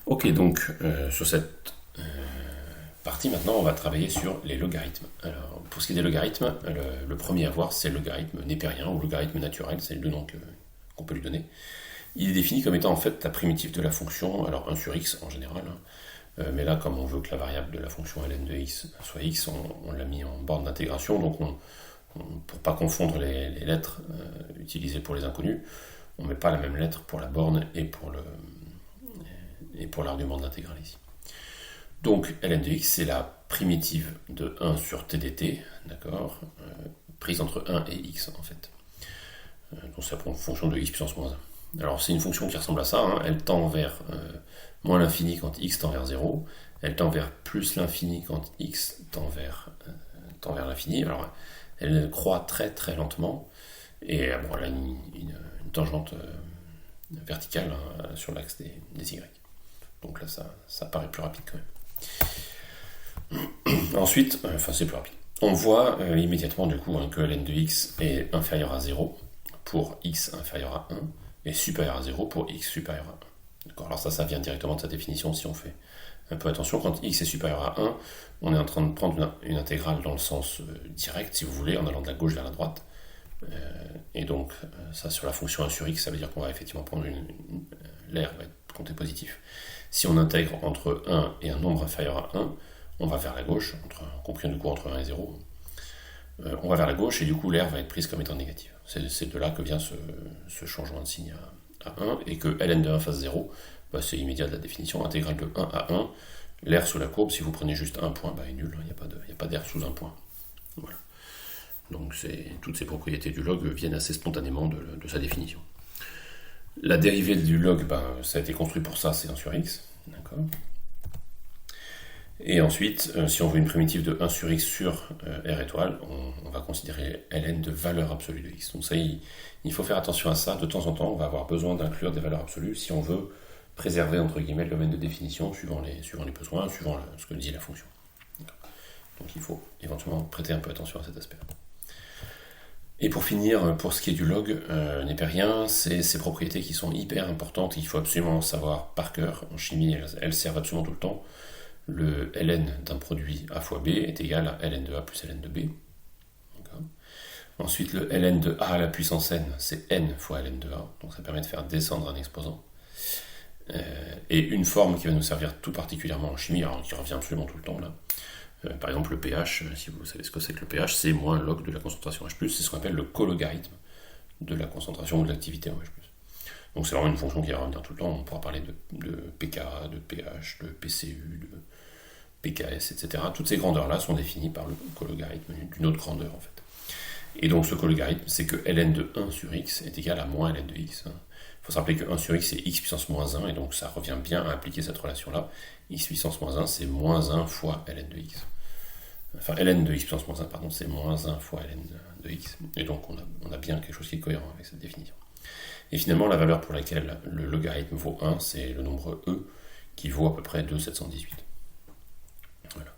Ok, donc sur cette partie maintenant, on va travailler sur les logarithmes. Alors, pour ce qui est des logarithmes, le premier à voir, c'est le logarithme népérien ou logarithme naturel, c'est les deux noms qu'on peut lui donner. Il est défini comme étant en fait la primitive de la fonction, alors 1 sur x en général, hein. Mais là, comme on veut que la variable de la fonction ln de x soit x, on l'a mis en borne d'intégration, donc pour pas confondre les lettres utilisées pour les inconnus, on ne met pas la même lettre pour la borne et pour l'argument de l'intégrale ici. Donc ln de x, c'est la primitive de 1 sur t dt, d'accord, prise entre 1 et x en fait. Donc c'est la fonction de x puissance moins 1. Alors c'est une fonction qui ressemble à ça, hein. Elle tend vers moins l'infini quand x tend vers 0, elle tend vers plus l'infini quand x tend vers l'infini. Alors elle croît très très lentement, et bon, elle a une tangente verticale, hein, sur l'axe des y. Donc là ça paraît plus rapide quand même. Ensuite, c'est plus rapide. On voit immédiatement du coup, hein, que ln de x est inférieur à 0 pour x inférieur à 1 et supérieur à 0 pour x supérieur à 1. D'accord. Alors ça vient directement de sa définition. Si on fait un peu attention, quand x est supérieur à 1, on est en train de prendre une intégrale dans le sens direct, si vous voulez, en allant de la gauche vers la droite. Et donc ça, sur la fonction 1 sur x, ça veut dire qu'on va effectivement prendre l'air va être compté positif. Si on intègre entre 1 et un nombre inférieur à 1, on va vers la gauche, compris du coup entre 1 et 0. On va vers la gauche et du coup l'air va être prise comme étant négative. C'est de là que vient ce changement de signe à 1, et que ln de 1 fasse 0, c'est immédiat de la définition, intégrale de 1 à 1, l'air sous la courbe, si vous prenez juste un point, est nul, il n'y a pas d'air sous un point. Voilà. Donc toutes ces propriétés du log viennent assez spontanément de sa définition. La dérivée du log, ça a été construit pour ça, c'est 1 sur x. D'accord. Et ensuite, si on veut une primitive de 1 sur x sur r étoile, on va considérer ln de valeur absolue de x. Donc ça, il faut faire attention à ça. De temps en temps, on va avoir besoin d'inclure des valeurs absolues si on veut préserver, entre guillemets, le domaine de définition suivant les besoins, suivant ce que dit la fonction. Donc il faut éventuellement prêter un peu attention à cet aspect. Et pour finir, pour ce qui est du log népérien, c'est ces propriétés qui sont hyper importantes, il faut absolument savoir par cœur. En chimie, elles servent absolument tout le temps. Le ln d'un produit a fois b est égal à ln de a plus ln de b. D'accord. Ensuite, le ln de a à la puissance n, c'est n fois ln de a, donc ça permet de faire descendre un exposant. Et une forme qui va nous servir tout particulièrement en chimie, alors qui revient absolument tout le temps là. Par exemple, le pH, si vous savez ce que c'est que le pH, c'est moins log de la concentration H+, c'est ce qu'on appelle le cologarithme de la concentration ou de l'activité en H+. Donc c'est vraiment une fonction qui va revenir tout le temps. On pourra parler de pK, de pH, de PCU, de pKs, etc. Toutes ces grandeurs-là sont définies par le cologarithme d'une autre grandeur en fait. Et donc ce cologarithme, c'est que ln de 1 sur x est égal à moins ln de x. Il faut se rappeler que 1 sur x c'est x puissance moins 1, et donc ça revient bien à appliquer cette relation-là. X puissance moins 1, c'est moins 1 fois ln de x. Enfin, ln de x puissance moins 1, pardon, c'est moins 1 fois ln de x. Et donc on a bien quelque chose qui est cohérent avec cette définition. Et finalement, la valeur pour laquelle le logarithme vaut 1, c'est le nombre e, qui vaut à peu près 2,718. Voilà.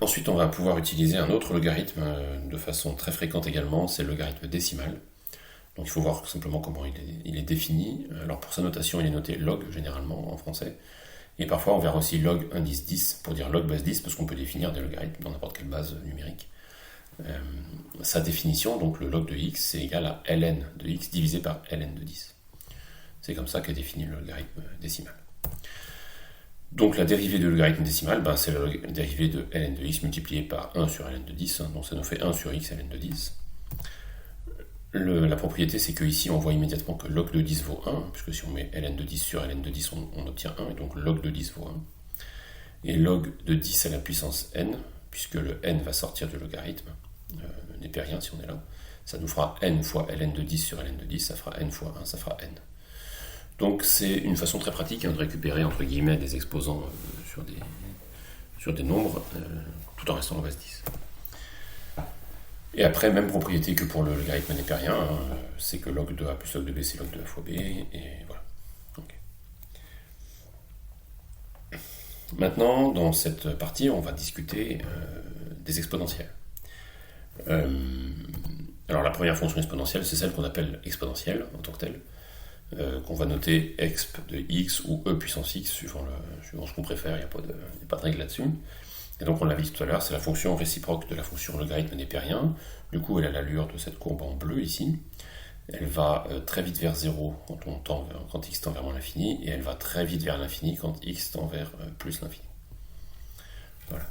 Ensuite, on va pouvoir utiliser un autre logarithme de façon très fréquente également, c'est le logarithme décimal. Donc il faut voir simplement comment il est défini. Alors pour sa notation, il est noté log généralement en français. Et parfois on verra aussi log indice 10 pour dire log base 10, parce qu'on peut définir des logarithmes dans n'importe quelle base numérique. Sa définition, donc le log de x, c'est égal à ln de x divisé par ln de 10. C'est comme ça qu'est défini le logarithme décimal. Donc la dérivée de logarithme décimal, c'est la dérivée de ln de x multiplié par 1 sur ln de 10, donc ça nous fait 1 sur x ln de 10. La propriété, c'est qu'ici on voit immédiatement que log de 10 vaut 1, puisque si on met ln de 10 sur ln de 10, on obtient 1, et donc log de 10 vaut 1. Et log de 10 à la puissance n, puisque le n va sortir du logarithme népérien si on est là, ça nous fera n fois ln de 10 sur ln de 10, ça fera n fois 1, ça fera n. Donc c'est une façon très pratique de récupérer entre guillemets des exposants sur des nombres, tout en restant en base 10. Et après, même propriété que pour le logarithme népérien, c'est que log de a plus log de b, c'est log de a fois b, et voilà. Okay. Maintenant, dans cette partie, on va discuter des exponentielles. Alors la première fonction exponentielle, c'est celle qu'on appelle exponentielle en tant que telle. qu'on va noter exp de x ou e puissance x, suivant ce qu'on préfère, il n'y a pas de règle là-dessus. Et donc on l'a vu tout à l'heure, c'est la fonction réciproque de la fonction logarithme népérien. Du coup, elle a l'allure de cette courbe en bleu ici. Elle va très vite vers 0 quand x tend vers moins l'infini, et elle va très vite vers l'infini quand x tend vers plus l'infini. Voilà.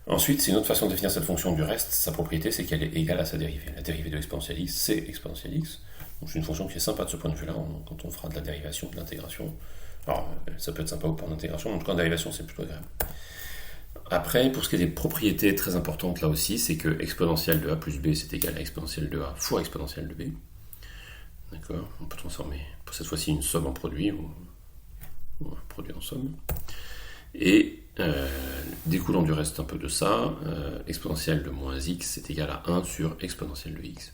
Ensuite, c'est une autre façon de définir cette fonction du reste. Sa propriété, c'est qu'elle est égale à sa dérivée. La dérivée de exponentielle x, c'est exponentielle x. Donc c'est une fonction qui est sympa de ce point de vue-là, quand on fera de la dérivation, de l'intégration. Alors, ça peut être sympa pour l'intégration, mais en tout cas, en dérivation, c'est plutôt agréable. Après, pour ce qui est des propriétés très importantes là aussi, c'est que exponentielle de a plus b, c'est égal à exponentielle de a fois exponentielle de b. D'accord. On peut transformer, pour cette fois-ci, une somme en produit, ou un produit en somme. Et découlant du reste un peu de ça, exponentielle de moins x, c'est égal à 1 sur exponentielle de x.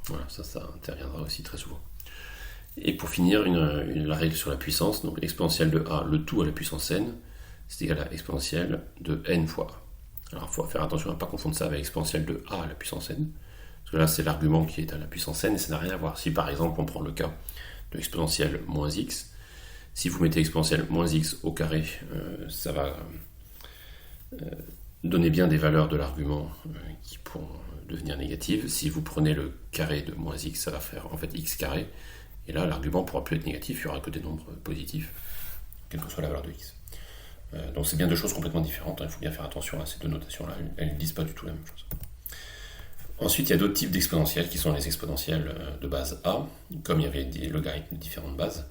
Voilà, ça interviendra aussi très souvent. Et pour finir, la règle sur la puissance, donc exponentielle de a, le tout à la puissance n, c'est égal à exponentielle de n fois a. Alors il faut faire attention à ne pas confondre ça avec exponentielle de a à la puissance n, parce que là c'est l'argument qui est à la puissance n et ça n'a rien à voir. Si par exemple on prend le cas de exponentielle moins x, si vous mettez exponentielle moins x au carré, ça va donner bien des valeurs de l'argument qui pourront devenir négatives. Si vous prenez le carré de moins x, ça va faire en fait x carré, et là l'argument ne pourra plus être négatif, il n'y aura que des nombres positifs, quelle que soit la valeur de x. Donc c'est bien deux choses complètement différentes, il faut bien faire attention à ces deux notations-là, elles ne disent pas du tout la même chose. Ensuite, il y a d'autres types d'exponentielles qui sont les exponentielles de base a, comme il y avait des logarithmes de différentes bases.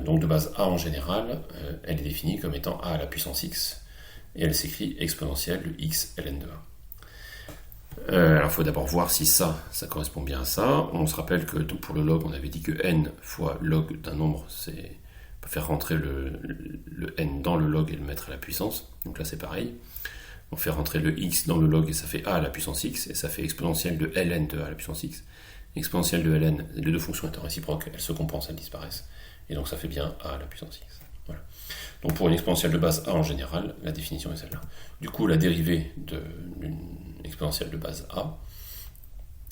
Donc de base a en général, elle est définie comme étant a à la puissance x, et elle s'écrit exponentielle de x ln de a. Alors il faut d'abord voir si ça correspond bien à ça. On se rappelle que pour le log, on avait dit que n fois log d'un nombre, c'est faire rentrer le n dans le log et le mettre à la puissance. Donc là c'est pareil. On fait rentrer le x dans le log et ça fait a à la puissance x, et ça fait exponentielle de ln de a à la puissance x. Exponentielle de ln, les deux fonctions étant réciproques, elles se compensent, elles disparaissent. Et donc ça fait bien a à la puissance x. Voilà. Donc pour une exponentielle de base a en général, la définition est celle-là. Du coup, la dérivée d'une exponentielle de base a,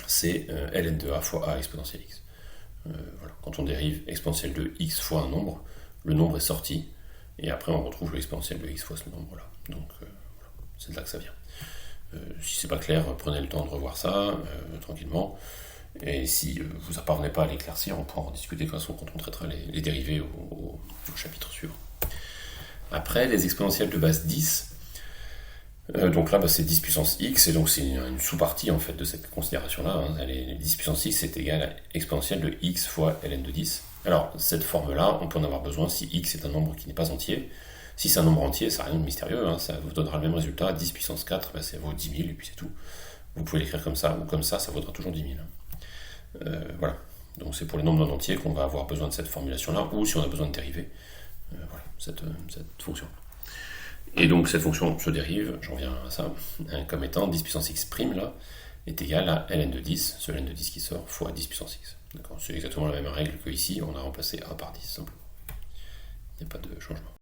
c'est ln de a fois a exponentielle x. Voilà. Quand on dérive exponentielle de x fois un nombre, le nombre est sorti, et après on retrouve l'exponentielle de x fois ce nombre-là. Donc voilà, c'est de là que ça vient. Si c'est pas clair, prenez le temps de revoir ça tranquillement. Et si vous ne parvenez pas à l'éclaircir, on pourra en discuter de toute façon quand on traitera les dérivés au chapitre suivant. Après, les exponentielles de base 10, donc là c'est 10 puissance x, et donc c'est une sous-partie en fait de cette considération-là. Les 10 puissance x c'est égal à exponentielle de x fois ln de 10. Alors cette forme-là, on peut en avoir besoin si x est un nombre qui n'est pas entier. Si c'est un nombre entier, ça n'a rien de mystérieux, ça vous donnera le même résultat, 10 puissance 4, ça vaut 10 000, et puis c'est tout. Vous pouvez l'écrire comme ça, ou comme ça vaudra toujours 10 000. Voilà, donc c'est pour les nombres non entiers qu'on va avoir besoin de cette formulation-là, ou si on a besoin de dériver voilà, cette fonction. Et donc cette fonction se dérive, j'en reviens à ça, comme étant 10 puissance x prime là, est égal à ln de 10, ce ln de 10 qui sort, fois 10 puissance x. D'accord, c'est exactement la même règle que ici, on a remplacé a par 10 simplement. Il n'y a pas de changement.